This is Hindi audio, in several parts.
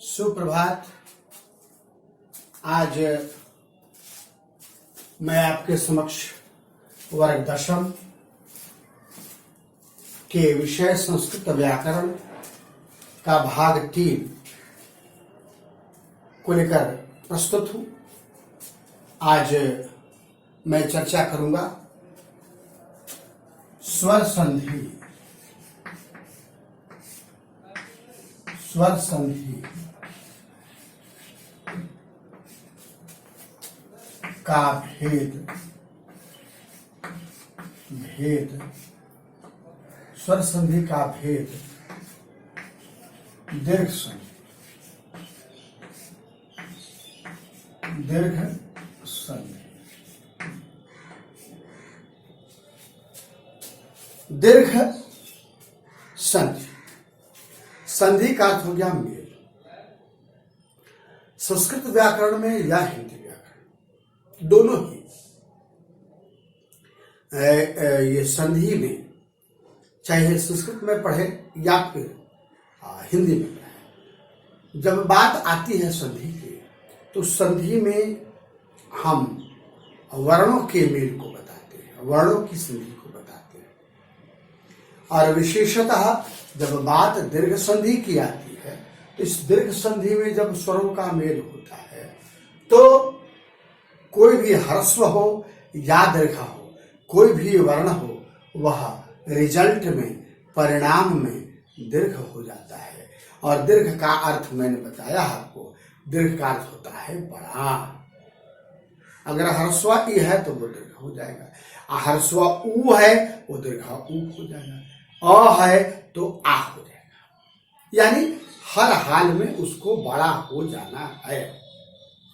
सुप्रभात। आज मैं आपके समक्ष वर्ग दशम के विषय संस्कृत व्याकरण का भाग 3 को लेकर प्रस्तुत हूं। आज मैं चर्चा करूंगा स्वर संधि। स्वर संधि का भेद स्वर संधि का भेद दीर्घ संधि। दीर्घ संधि। संधि का अर्थ हो गया मेल। संस्कृत व्याकरण में या हिंदी व्याकरण दोनों ही ये संधि में, चाहे संस्कृत में पढ़े या फिर हिंदी में पढ़े, जब बात आती है संधि की तो संधि में हम वर्णों के मेल को बताते हैं, वर्णों की संधि को बताते हैं। और विशेषतः जब बात दीर्घ संधि की आती है तो इस दीर्घ संधि में जब स्वरों का मेल होता है तो कोई भी ह्रस्व हो या दीर्घ हो, कोई भी वर्ण हो, वह रिजल्ट में, परिणाम में दीर्घ हो जाता है। और दीर्घ का अर्थ मैंने बताया आपको, दीर्घ का अर्थ होता है बड़ा। अगर ह्रस्व ई है तो वो दीर्घ हो जाएगा, ह्रस्व ऊ है वो दीर्घ ऊ हो जाएगा, अ है तो आ हो जाएगा। यानी हर हाल में उसको बड़ा हो जाना है।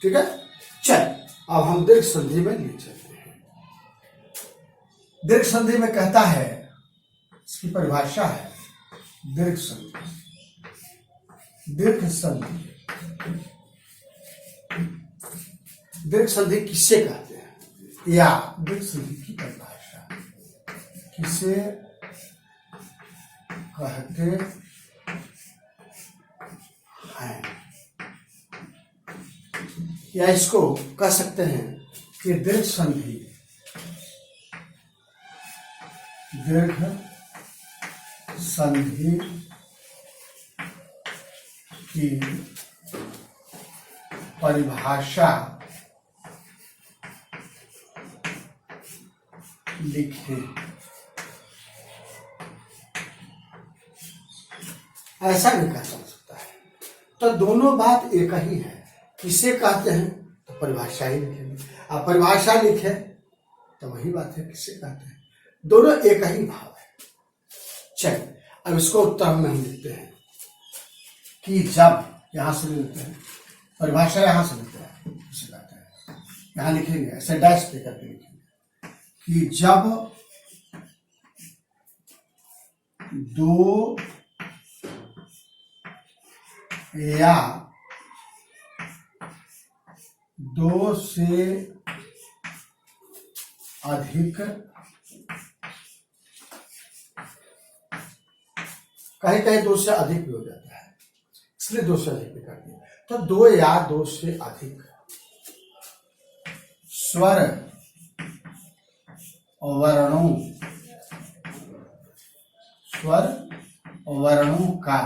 ठीक है, चल अब हम दीर्घ संधि में ले चलते हैं। दीर्घ संधि में कहता है, इसकी परिभाषा है दीर्घ संधि। दीर्घ संधि किससे कहते हैं, या दीर्घ संधि की परिभाषा किसे कहते हैं। या इसको कह सकते हैं कि दीर्घ संधि की परिभाषा लिखें। ऐसा भी कहा जा सकता है। तो दोनों बात एक ही है। किसे कहते हैं तो परिभाषा ही लिखेंगे, आप परिभाषा लिखे तो वही बात है किसे कहते हैं। दोनों एक ही भाव है। चलिए अब इसको उत्तर में हम लिखते हैं कि जब, यहां से लिखते हैं परिभाषा, यहां से लिखते हैं किसे कहते हैं, यहां लिखेंगे ऐसे डैश पे करके लिखेंगे कि जब दो या दो से अधिक, कहीं कहीं दो से अधिक भी हो जाता है, इसलिए दो से अधिक भी कर दिया। तो दो या दो से अधिक स्वर वर्णों का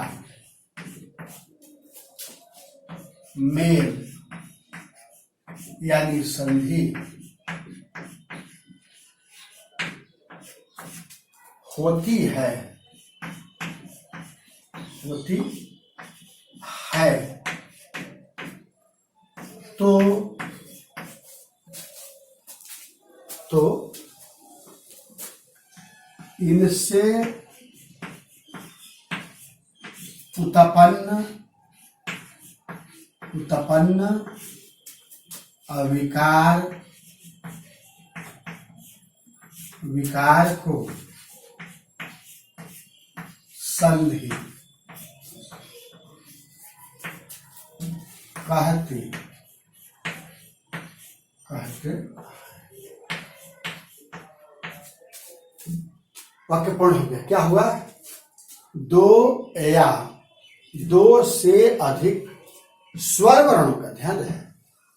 मेल यानी संधि होती है तो इनसे उत्पन्न विकार को संधि कहते। वाक्य पूर्ण हो गया। क्या हुआ, दो या दो से अधिक स्वर वर्णों का ध्यान रहे।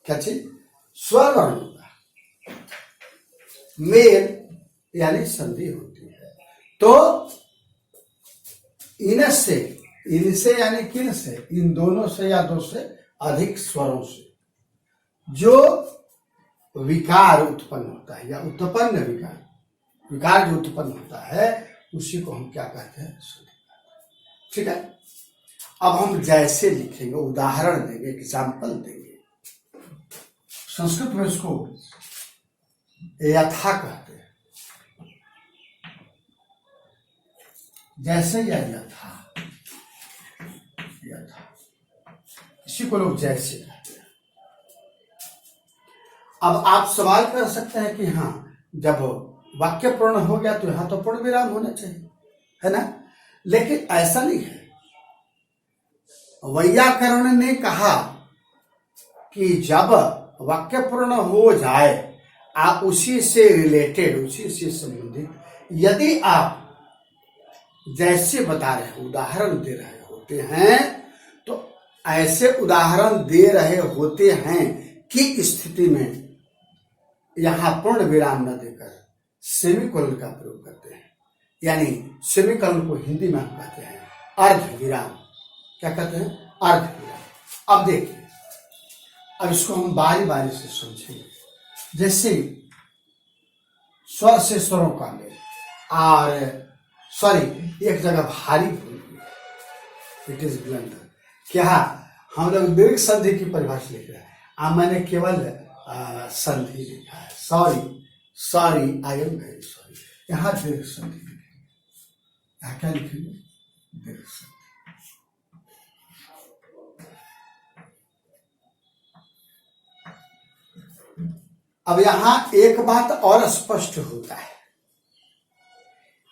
क्या चीज? स्वर वर्णों का मेल यानी संधि होती है। तो इनसे यानी किन से? इन दोनों से या दो से अधिक स्वरों से जो विकार उत्पन्न होता है या उत्पन्न विकार जो उत्पन्न होता है उसी को हम क्या कहते हैं? संधि। ठीक है। अब हम जैसे लिखेंगे, उदाहरण देंगे, एग्जाम्पल देंगे। संस्कृत में इसको यथा कहते हैं, जैसे या यथा, इसी को लोग जैसे कहते हैं। अब आप सवाल कर सकते हैं कि हाँ, जब वाक्य पूर्ण हो गया तो यहां तो पूर्ण विराम होना चाहिए, है ना? लेकिन ऐसा नहीं है। वैयाकरण ने कहा कि जब वाक्य पूर्ण हो जाए, आप उसी से रिलेटेड, उसी से संबंधित यदि आप जैसे बता रहे हैं, उदाहरण दे रहे होते हैं, तो ऐसे उदाहरण दे रहे होते हैं कि स्थिति में यहां पूर्ण विराम न देकर सेमीकोलन का प्रयोग करते हैं। यानी सेमीकोलन को हिंदी में हम कहते हैं अर्ध विराम। क्या कहते हैं? अर्ध विराम। अब देखिए, अब इसको हम बारी बारी से समझेंगे। जैसे स्वर से स्वरों का मेल, और सॉरी, एक जगह भारी भूल गई, इट इज ब्लंडर। क्या हम लोग दीर्घ संधि की परिभाषा लिख रहे हैं, मैंने केवल संधि लिखा है। Sorry, I am very sorry. यहाँ दीर्घ संधि लिखेंगे। यहाँ क्या लिखेंगे? दीर्घ संधि। अब यहां एक बात और स्पष्ट होता है,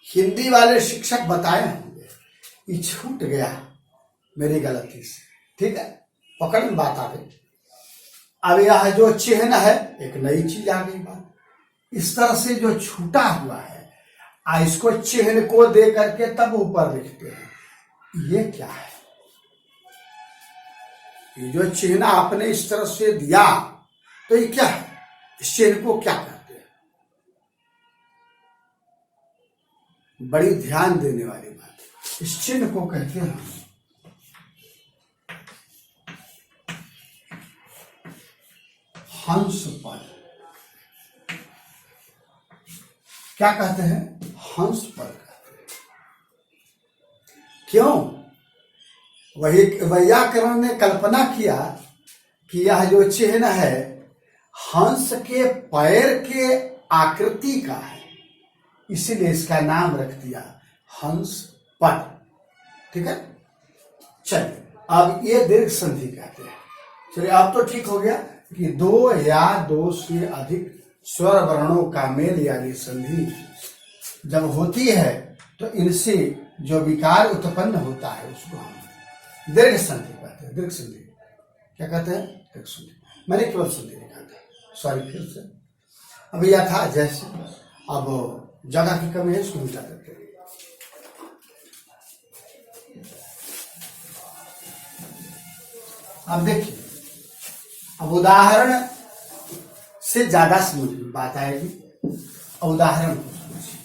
हिंदी वाले शिक्षक बताए होंगे, ये छूट गया मेरी गलती से, ठीक है, पकड़ में बात आ गई। अब यह जो चिन्ह है, एक नई चीज आ गई बात। इस तरह से जो छूटा हुआ है, इसको चिन्ह को दे करके तब ऊपर लिखते हैं। ये क्या है? ये जो चिन्ह आपने इस तरह से दिया, तो ये क्या है? इस चिन्ह को क्या कहते हैं? बड़ी ध्यान देने वाली बात। इस चिन्ह को कहते हैं हंस पद। क्या कहते हैं? हंस पद कहते हैं। क्यों? वही वैयाकरण ने कल्पना किया कि यह जो चिन्ह है हंस के पैर के आकृति का है, इसीलिए इसका नाम रख दिया हंस पद। ठीक है। चलिए, अब ये दीर्घ संधि कहते हैं। चलिए, अब तो ठीक हो गया कि दो या दो से अधिक स्वर वर्णों का मेल यानी संधि जब होती है, तो इनसे जो विकार उत्पन्न होता है उसको हम दीर्घ संधि कहते हैं। दीर्घ संधि क्या कहते हैं? दीर्घ संधि। मैंने केवल संधि लिखा था, सॉरी फिर से। अब यह था जैसे, अब जगह की कमी है, इसको मिटा देते हैं। अब देखिए, अब उदाहरण से ज्यादा समझ में बात आएगी। उदाहरण को समझिए,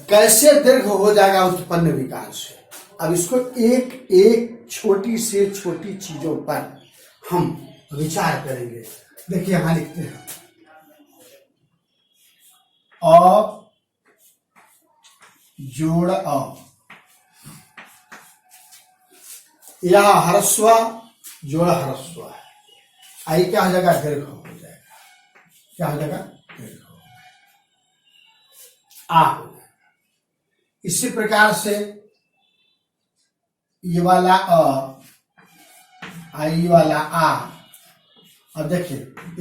कैसे दीर्घ हो जाएगा उत्पन्न विकार से। अब इसको एक एक छोटी से छोटी चीजों पर हम विचार करेंगे। देखिए, यहां लिखते हैं अ जोड़ अ, यह ह्रस्व जोड़ ह्रस्व है। आई क्या हो जाएगा? दीर्घ हो जाएगा। क्या हो जाएगा? दीर्घ हो जाएगा, आ हो जाएगा। इसी प्रकार से ये वाला अ, आई वाला आ। अब देखिए,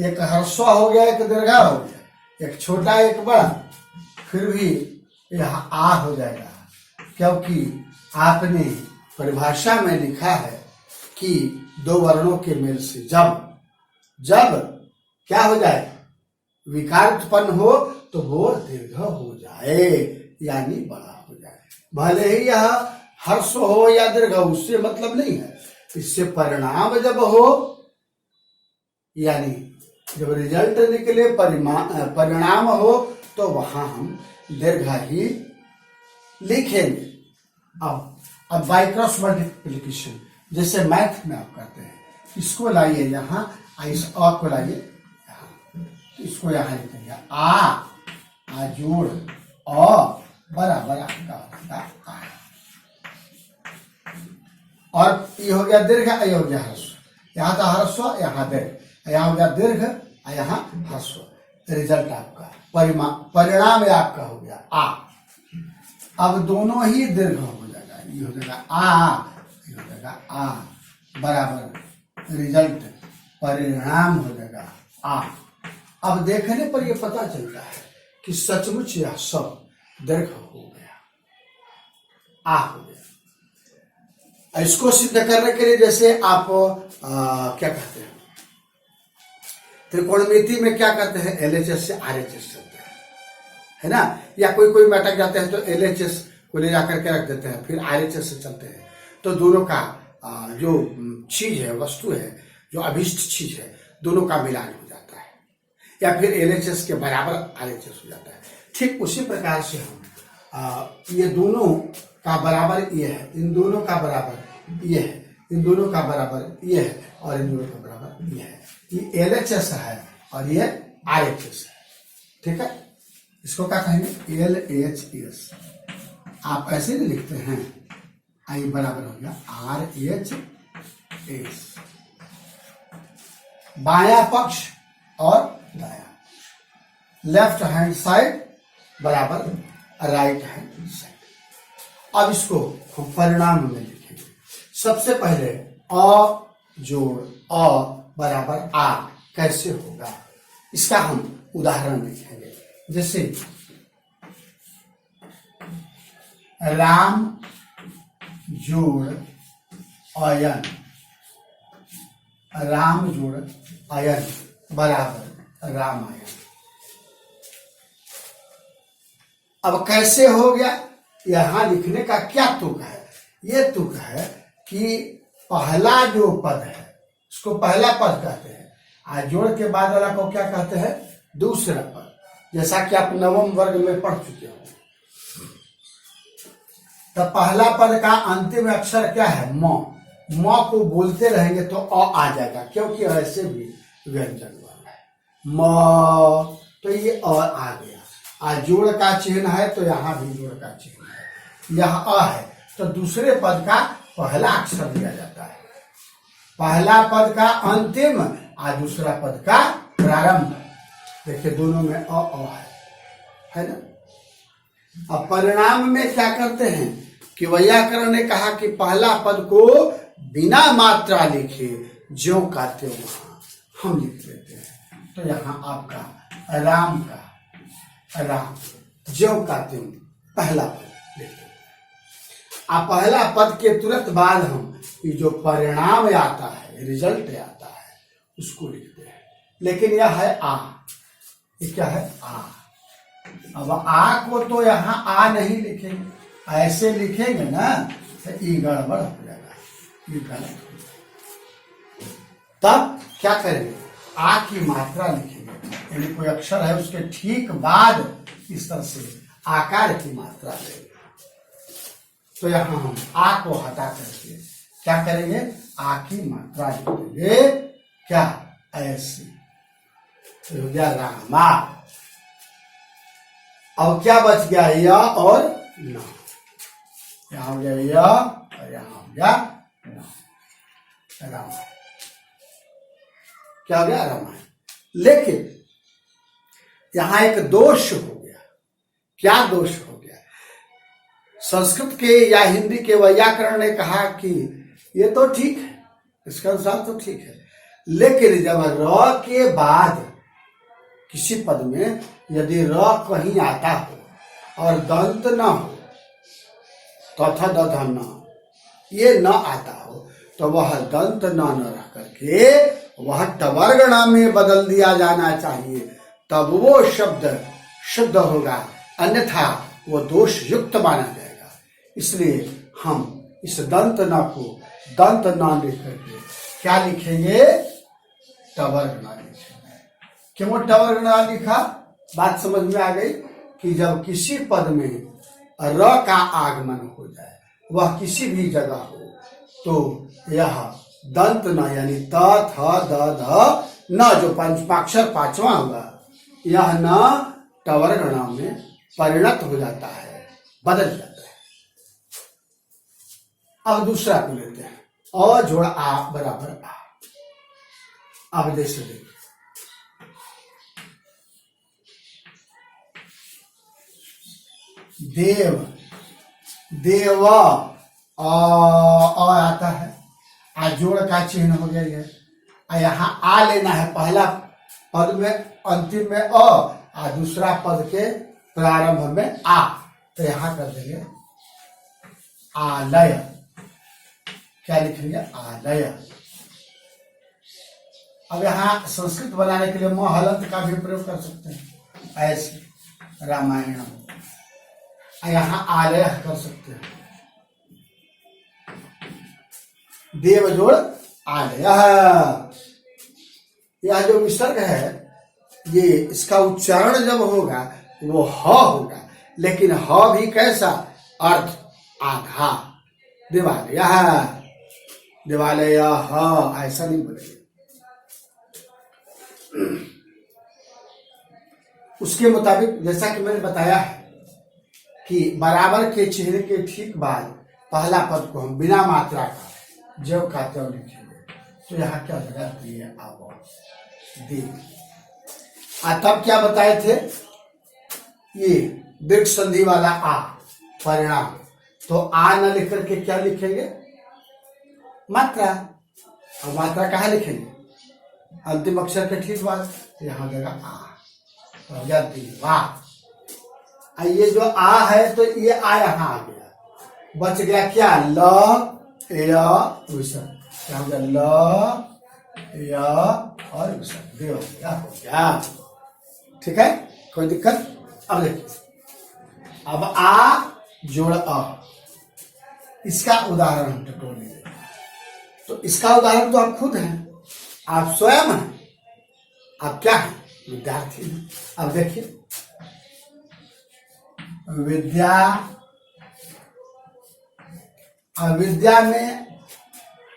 एक ह्रस्व हो गया, एक दीर्घ हो गया, एक छोटा एक बड़ा, फिर भी यह आ हो जाएगा, क्योंकि आपने परिभाषा में लिखा है कि दो वर्णों के मेल से जब क्या हो जाए? विकार उत्पन्न हो, तो वो दीर्घ हो जाए, यानी बड़ा हो जाए। भले ही यह ह्रस्व हो या दीर्घ हो उससे मतलब नहीं है। इससे परिणाम जब हो, यानी जब रिजल्ट निकले, परिणाम हो, तो वहां हम दीर्घ ही लिखेंगे। अब बाय क्रॉस मल्टीप्लिकेशन जैसे मैथ में आप करते हैं, इसको लाइए यहाँ, इस अ को लाइए यहाँ, इसको यहाँ लिखेंगे आ जोड़ अ बराबर आपका होगा आ। और ये हो गया दीर्घ, ये हो गया ह्रस्व। यहाँ था ह्रस्व, यहाँ दीर्घ, यहाँ हो गया दीर्घ, यहाँ ह्रस्व। रिजल्ट आपका परिणाम आपका हो गया आ। अब दोनों ही दीर्घ हो जाएगा, ये हो जाएगा आ, ये हो जाएगा आ बराबर रिजल्ट परिणाम हो जाएगा आ। अब देखने पर यह पता चलता है कि सचमुच यह सब दीर्घ हो गया, आ हो गया। इसको सिद्ध करने के लिए जैसे आप क्या कहते हैं, त्रिकोणमिति में क्या करते हैं, LHS से RHS चलते हैं, है ना, या कोई में अटक जाते हैं तो LHS को ले जाकर के रख देते हैं, फिर RHS से चलते हैं। तो दोनों का जो चीज है, वस्तु है, जो अभिष्ट चीज है, दोनों का मिलान हो जाता है, या फिर LHS के बराबर RHS हो जाता है। ठीक उसी प्रकार से हम ये दोनों का बराबर ये है, इन दोनों का बराबर ये है, इन दोनों का बराबर ये है, और इन दोनों का बराबर ये है। ये LHS है और ये RHS है, ठीक है। इसको क्या कहेंगे, LHS। आप ऐसे भी लिखते हैं, आई बराबर हो गया RHS, बायां पक्ष और दायां पक्ष, लेफ्ट हैंड साइड बराबर राइट हैंड साइड। अब इसको हम परिणाम में लिखेंगे। सबसे पहले अ जोड़ अ बराबर आ कैसे होगा, इसका हम उदाहरण लिखेंगे। जैसे राम जोड़ अयन, राम जोड़ अयन बराबर रामायण। अब कैसे हो गया, यहां लिखने का क्या तुक है, ये तुक है कि पहला जो पद है उसको पहला पद कहते हैं, आ जोड़ के बाद वाला को क्या कहते हैं, दूसरा पद। जैसा कि आप नवम वर्ग में पढ़ चुके हो, तो पहला पद का अंतिम अक्षर क्या है, म को बोलते रहेंगे तो अ आ जाएगा, क्योंकि ऐसे भी व्यंजन वर्ण है म, तो ये अ आ गया। आ जोड़ का चिन्ह है तो यहाँ भी जोड़ का चिन्ह है, यह अ है, तो दूसरे पद का पहला अक्षर दिया जाता है, पहला पद का अंतिम और दूसरा पद का प्रारंभ। देखिए दोनों में अ है ना। अब परिणाम में क्या करते हैं कि वैयाकरण ने कहा कि पहला पद को बिना मात्रा लिखे ज्यों का त्यों वहां हम लिख लेते हैं। तो यहाँ आपका राम का राम, ज्यों का त्यों पहला पद लिख लेते हैं। अब पहला पद के तुरंत बाद हम ये जो परिणाम आता है, रिजल्ट आता है, उसको लिखते हैं। लेकिन यह है आ, ये क्या है आ। अब आ को तो यहाँ आ नहीं लिखेंगे, ऐसे लिखेंगे ना तो ये गड़बड़ हो जाएगा, ये गलत हो जाएगा। तब क्या करेंगे, आ की मात्रा लिखेंगे, यानी कोई अक्षर है उसके ठीक बाद इस तरह से आकार की मात्रा लेंगे। तो यहाँ हम आ को हटा करके क्या करेंगे, आ की मात्रा लिखेंगे, क्या ऐसी, तो हो गया रामा। अब क्या बच गया, या और ना, यहां हो गया या और यहां हो गया ना, रामायण। क्या हो गया, रामायण। लेकिन यहां एक दोष हो गया। क्या दोष हो गया, संस्कृत के या हिंदी के वैयाकरण ने कहा कि ये तो ठीक है, इसके अनुसार तो ठीक है, लेकिन जब र के बाद किसी पद में यदि र कहीं आता हो और दंत न हो, तथा दधा न, ये न आता हो, तो वह दंत न रह करके वह टवर्ग न में बदल दिया जाना चाहिए, तब वो शब्द शुद्ध होगा, अन्यथा वो दोष युक्त माना जाएगा। इसलिए हम इस दंत न को दंत न लिख करके क्या लिखेंगे, टवर्ग न लिखेंगे। क्यों टवर्ग न लिखा, बात समझ में आ गई कि जब किसी पद में र का आगमन हो जाए, वह किसी भी जगह हो, तो यह दंत न यानी त थ द ध न जो पंचमाक्षर पांचवा होगा, यह न टवर्ग न में परिणत हो जाता है, बदल जाता है। अब दूसरा को लेते हैं, अ जोड़ आ बराबर आ। अब जैसे देखिए, देव, देव आता है, आ जोड़ का चिन्ह हो गया है। यहाँ आ लेना है, पहला पद में अंतिम में अ, दूसरा पद के प्रारंभ में आ, तो यहां कर देंगे आलय। क्या लिखेंगे, आलय। अब यहाँ संस्कृत बनाने के लिए म हलंत का भी प्रयोग कर सकते हैं, ऐसे रामायण, यहाँ आलय कर सकते हैं। देव जोड़ आलय, यह जो विसर्ग है, ये इसका उच्चारण जब होगा वो ह होगा, लेकिन ह भी कैसा, अर्ध आधा। देवालय, देवालय ह, ऐसा नहीं बोलेंगे। उसके मुताबिक जैसा कि मैंने बताया है कि बराबर के चिन्ह के ठीक बाद पहला पद को हम बिना मात्रा का जब का त्यों लिखेंगे, तो यहाँ क्या लगा, दिए दी। तब क्या बताए थे, ये दीर्घ संधि वाला आ परिणाम, तो आ न लिख करके क्या लिखेंगे, मात्रा। और मात्रा कहाँ लिखेंगे, अंतिम अक्षर के ठीक बाद, यहाँ लगा आ, तो दीवा। ये जो आ है, तो ये आ यहाँ आ गया, बच गया क्या, ल य विसर्ग, क्या हो गया, ल य और विसर्ग, देव हो गया। ठीक है, कोई दिक्कत। अब देखिए, अब आ जोड़ अ, इसका उदाहरण हम टटोलेंगे। तो इसका उदाहरण तो आप खुद हैं, आप स्वयं हैं, आप क्या हैं, विद्यार्थी हैं। अब देखिए, विद्या, विद्या में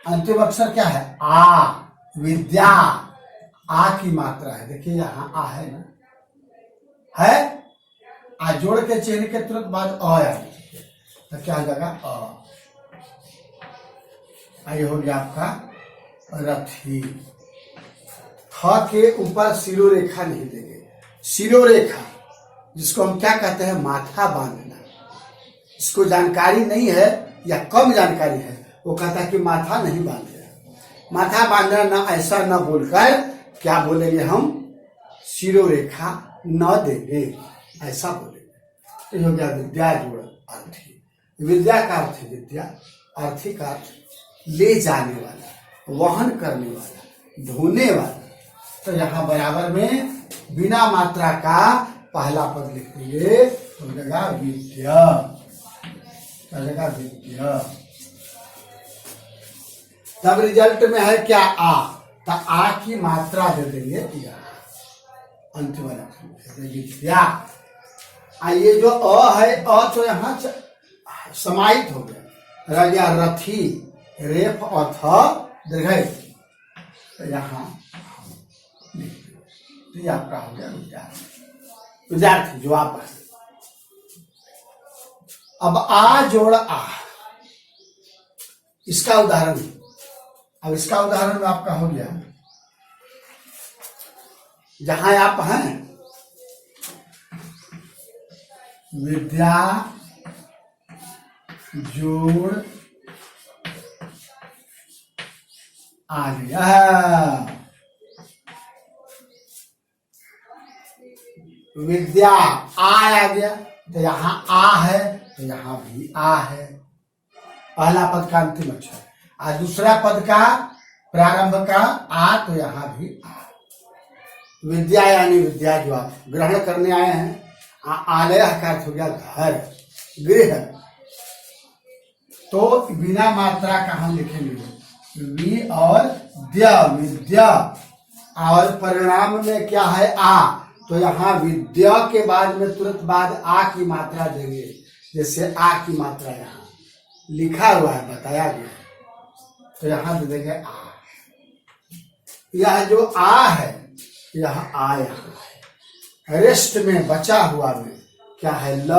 अंतिम अक्षर क्या है, आ, विद्या, आ की मात्रा है। देखिए यहाँ आ है ना, है, आ जोड़ के चिन्ह के तुरंत बाद अ है, तो क्या हो जाएगा, ये हो गया आपका रथी। थ के ऊपर शिरोरेखा नहीं देंगे, शिरोरेखा जिसको हम क्या कहते हैं, माथा बांधना। इसको जानकारी नहीं है या कम जानकारी है, वो कहता है कि माथा नहीं बांधे, माथा बांधना ना, ऐसा न बोलकर क्या बोलेंगे हम, शिरोरेखा न देंगे, ऐसा बोलेंगे। तो हो गया विद्या जोड़ अर्थी। विद्या का अर्थ विद्या, अर्थी का अर्थ ले जाने वाला, वहन करने वाला, ढोने वाला। तो यहाँ बराबर में बिना मात्रा का पहला पद लिख देंगे, तो मिलेगा विद्या, मिलेगा विद्या। तब रिजल्ट में है क्या, आ, तो आ की मात्रा दे देंगे अंतिम वाला विद्या। ये जो अ है, अ तो यहाँ समाहित हो गया, रह गया रथी, रेफ और थ दीर्घ, तो यहाँ तो आपका हो गया विद्यार्थी, विद्यार्थी जो आप है। अब आ जोड़ आ, इसका उदाहरण, अब इसका उदाहरण आपका हो गया, जहां आप हैं, विद्या जोड़ आ गया, विद्या आ गया, तो यहाँ आ है, तो यहाँ भी आ है, पहला पद का अंतिम अक्षर, और दूसरा पद का प्रारंभ का आ, तो यहाँ भी आ। विद्या यानी विद्या जो आप ग्रहण करने आए हैं, आलय का अर्थ हो गया घर, गृह। तो बिना मात्रा का हम लिखेंगे वि और द्या, विद्या। और परिणाम में क्या है आ, तो यहाँ विद्या के बाद में तुरंत बाद आ की मात्रा देंगे। जैसे आ की मात्रा यहाँ लिखा हुआ है, बताया गया है, तो यहाँ दे देंगे आ। यह जो आ है यह आ यहाँ है। रेस्ट में बचा हुआ में क्या है ल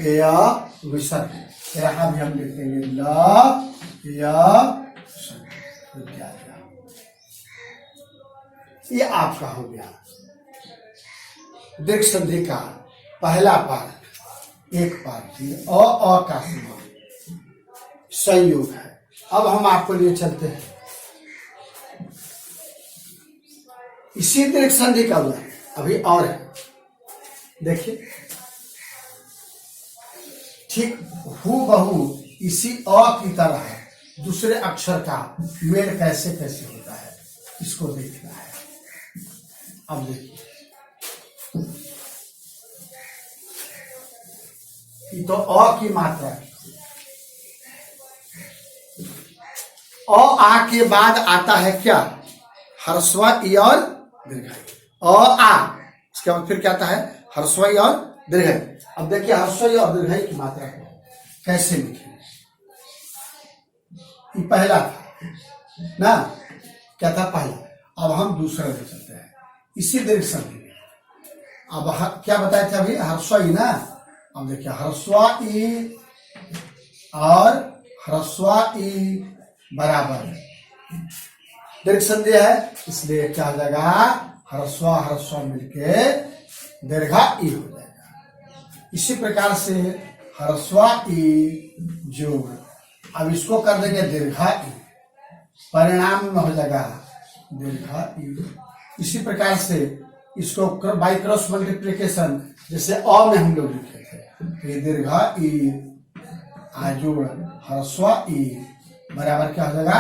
य विसर्ग, यहाँ भी हम लिख देंगे ल य विद्या। ये आपका हो गया दीर्घ संधि का पहला पार्ट। एक पार्ट अ का संयोग है। अब हम आपको लिए चलते हैं इसी दीर्घ संधि का उदाहरण, अभी और है। देखिए ठीक हूबहू इसी अ की तरह दूसरे अक्षर का मेल कैसे कैसे होता है, इसको देखना है। अब देखिए ये तो अ की मात्रा है। अ आ के बाद आता है क्या, ह्रस्व ई और दीर्घाई। अ आ, इसके बाद फिर क्या आता है, ह्रस्व ई और दीर्घाई। अब देखिए ह्रस्व ई और दीर्घाई की मात्रा को कैसे लिखेंगे। ये पहला था ना, क्या था पहला। अब हम दूसरा ले चलते हैं इसी दीर्घ संधि में। अब क्या बताए थे अभी, ह्रस्व ई ना। अब देखिए ह्रस्व ई और ह्रस्व ई बराबर दीर्घ संधि है, इसलिए क्या हो जाएगा, ह्रस्व ह्रस्व मिलके दीर्घा ई हो जाएगा। इसी प्रकार से ह्रस्व ई जोड़, अब इसको कर देंगे दीर्घा ई, परिणाम में हो जाएगा दीर्घा ई। इसी प्रकार से इसको बाई क्रॉस मल्टीप्लिकेशन जैसे अ में हम लोग लिखे थे, ये दीर्घा ई आजोड़ ह्रस्व ई बराबर क्या हो जाएगा,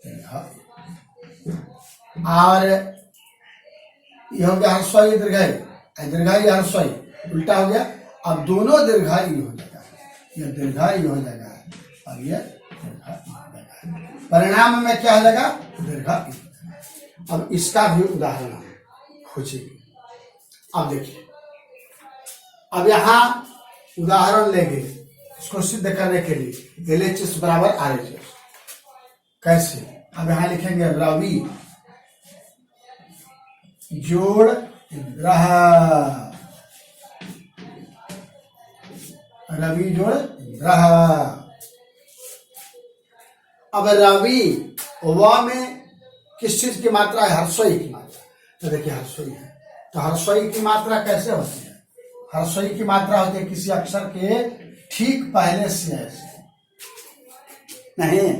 दीर्घा ई। और ये हो गया ह्रस्व ई दीर्घाई, दीर्घाई ह्रस्व ई, उल्टा हो गया। अब दोनों दीर्घाई हो जाएगा, ये दीर्घाई हो जाएगा और ये दीर्घाई हो जाएगा। परिणाम में क्या हो जाएगा, दीर्घाई। अब इसका भी उदाहरण खोजिए। अब देखिए, अब यहां उदाहरण लेंगे इसको सिद्ध करने के लिए, LHS बराबर RHS। कैसे, अब यहां लिखेंगे रवि जोड़ इंद्रह, रवि जोड़ इंद्रह। अब रवि व में किस चीज की मात्रा है, ह्रस्व ई की मात्रा। तो देखिए ह्रस्व ई है, तो ह्रस्व ई की मात्रा कैसे होती है, ह्रस्व ई की मात्रा होती है किसी अक्षर के ठीक पहले से ऐसे नहीं।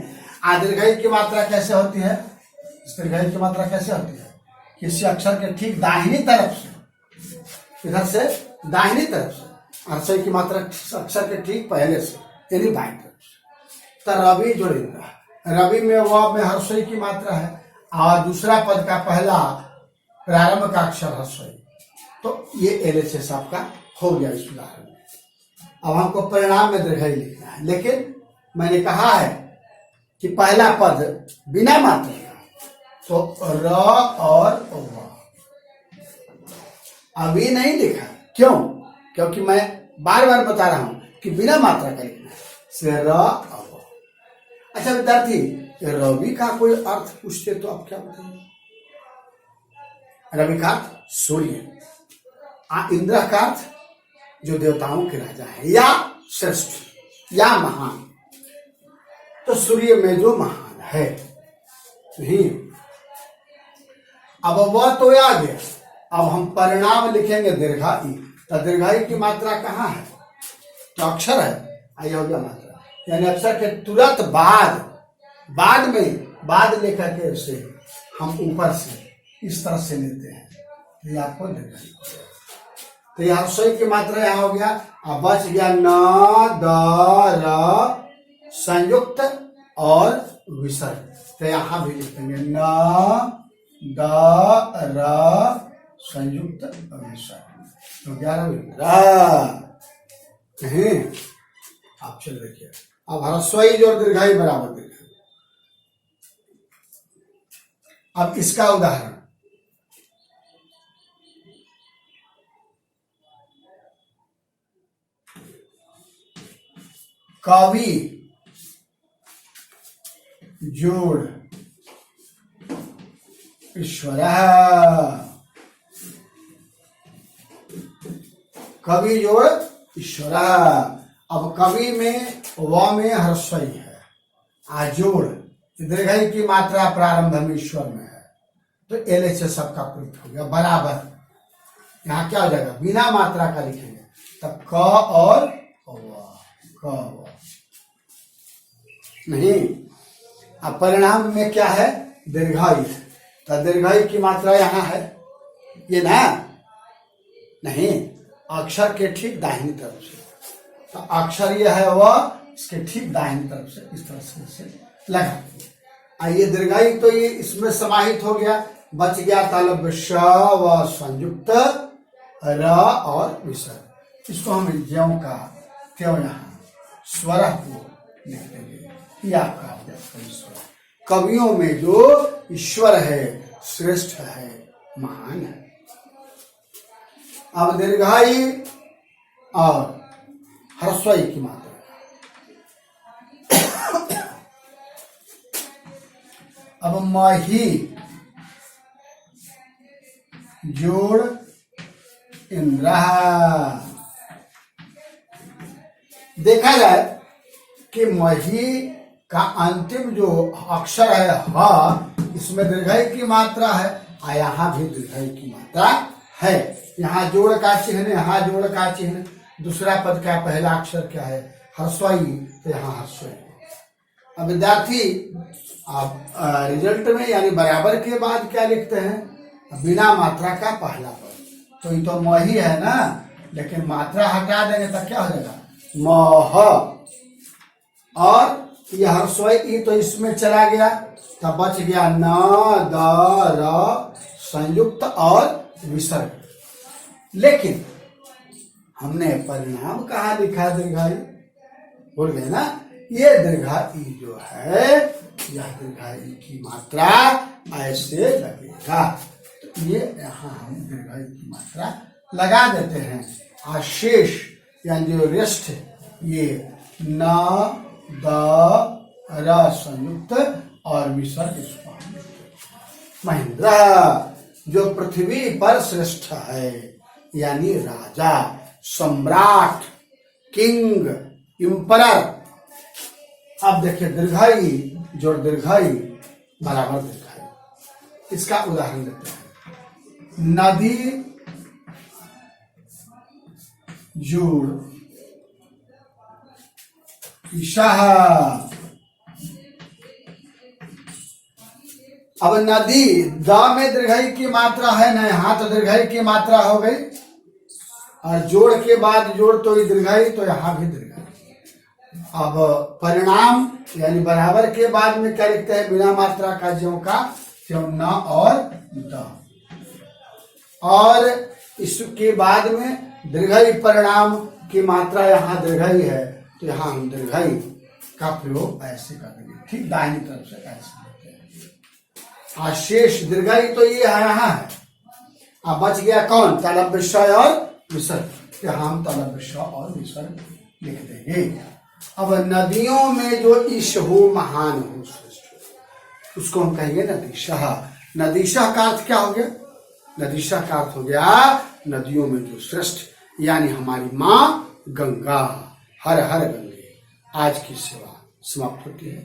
दीर्घाई की मात्रा कैसे होती है, दीर्घाई की मात्रा कैसे होती है, किसी अक्षर के ठीक दाहिनी तरफ से, इधर से दाहिनी तरफ से। ह्रस्व ई की मात्रा अक्षर के ठीक पहले से यानी बाईं तरफ से। तो रवि जोड़ इंद्रह, रवि में व में ह्रस्व ई की मात्रा है और दूसरा पद का पहला प्रारंभ का अक्षर ह्रस्व ई, तो ये LHS आपका हो गया इस उदाहरण में। अब हमको परिणाम में दीर्घाई लिखना है, लेकिन मैंने कहा है कि पहला पद बिना मात्रा का, तो र और व। अभी नहीं लिखा, क्यों, क्योंकि मैं बार बार बता रहा हूं कि बिना मात्रा का लिखना है, से र और व। अच्छा विद्यार्थी, रवि का कोई अर्थ पूछते तो आप क्या बताएंगे। रवि का अर्थ सूर्य, इंद्र का अर्थ जो देवताओं के राजा है या श्रेष्ठ या महान, तो सूर्य में जो महान है नहीं। अब वह तो आ गया, अब हम परिणाम लिखेंगे दीर्घाई। तो दीर्घाई की मात्रा कहाँ है, तो अक्षर है, आई हो गया मात्रा, यानी अक्षर के तुरंत बाद में बाद लेकर के उसे हम ऊपर से इस तरह से लेते हैं, तो ये आपको दीर्घाई। तो यह ह्रस्व ई की मात्रा यहां हो गया। अब बच गया न द र संयुक्त और विसर्ग, तो यहां भी लिखेंगे न द र संयुक्त और विसर्ग, तो 11 नहीं। आप चल रखिए। अब ह्रस्वई जोड़ दीर्घाई बराबर दीर्घाई। अब इसका उदाहरण, कवि जोड़ ईश्वर, कवि जोड़ ईश्वर। अब कवि में व में ह्रस्वई है, आजोड़ दीर्घई की मात्रा प्रारंभ में ईश्वर में है, तो एल से सबका प्रयुक्त हो गया बराबर। यहाँ क्या हो जाएगा, बिना मात्रा का लिखेंगे तब क और व, नहीं। अब परिणाम में क्या है, दीर्घाई, तो दीर्घाई की मात्रा यहाँ है, ये ना नहीं, अक्षर के ठीक दाहिनी तरफ से, तो अक्षर ये है वह, इसके ठीक दाहिनी तरफ से इस तरह से इसे लगा। आइए दीर्घाई तो ये इसमें समाहित हो गया, बच गया तालव्य श व संयुक्त र और विसर्ग। इसको हम ज्यों का त्यों यहाँ स्वर को लिख देंगे, ये आपका हो गया ईश्वर। कवियों में जो ईश्वर है, श्रेष्ठ है, महान है। अब दीर्घाई और ह्रस्वई की मात्रा, अब मही जोड़ इंद्र। देखा जाए कि मही का अंतिम जो अक्षर है ह, इसमें दीर्घाई की मात्रा है और यहाँ भी दीर्घाई की मात्रा है। यहाँ जोड़ का चिन्ह, यहाँ जोड़ का चिन्ह, दूसरा पद का पहला अक्षर क्या है, ह्रस्वई, तो यहाँ ह्रस्वई। अब विद्यार्थी आप रिजल्ट में यानी बराबर के बाद क्या लिखते हैं, बिना मात्रा का पहला पद, तो ये तो म ही है ना, लेकिन मात्रा हटा देंगे तो क्या हो जाएगा, मह। और यह ह्रस्वई ई तो इसमें चला गया, तब बच गया न, द, र, संयुक्त और विसर्ग। लेकिन हमने परिणाम कहाँ लिखा, दीर्घाई, बोल गए ना, ये दीर्घाई जो है, यह दीर्घाई की मात्रा ऐसे लगेगा, तो ये यहाँ हम दीर्घाई की मात्रा लगा देते हैं। और शेष यानी जो रेस्ट, ये न, द, र संयुक्त और विसर्ग, इसको हम महेंद्र जो पृथ्वी पर श्रेष्ठ है, यानी राजा, सम्राट, किंग, इंपरर। अब देखिए दीर्घाई जोड़ दीर्घाई बराबर दीर्घाई। इसका उदाहरण देते हैं, नदी जोड़ ईशा। अब नदी, द में दीर्घाई की मात्रा है ना, यहाँ तो दीर्घाई की मात्रा हो गई, और जोड़ के बाद जोड़ तो ये दीर्घाई, तो यहाँ भी दीर्घाई। अब परिणाम यानी बराबर के बाद में क्या लिखते हैं, बिना मात्रा का ज्यों का त्यों न और द, और इसके बाद में दीर्घाई परिणाम की मात्रा यहाँ दीर्घाई है, तो यहाँ हम दीर्घाई का प्रयोग ऐसे कर देंगे, ठीक दाहिनी तरफ से ऐसे लेते हैं। शेष दीर्घाई तो ये है, यहाँ है। अब बच गया कौन, तालव्य श और विसर्ग, तो हम तालव्य श और विसर्ग लिख देंगे। अब नदियों में जो ईश हो, महान हो, श्रेष्ठ हो, उसको हम कहेंगे नदीशः। नदीशः का अर्थ क्या हो गया, नदीशः का अर्थ हो गया नदियों में जो श्रेष्ठ, यानी हमारी माँ गंगा। हर हर गंगे। आज की सेवा समाप्त होती है।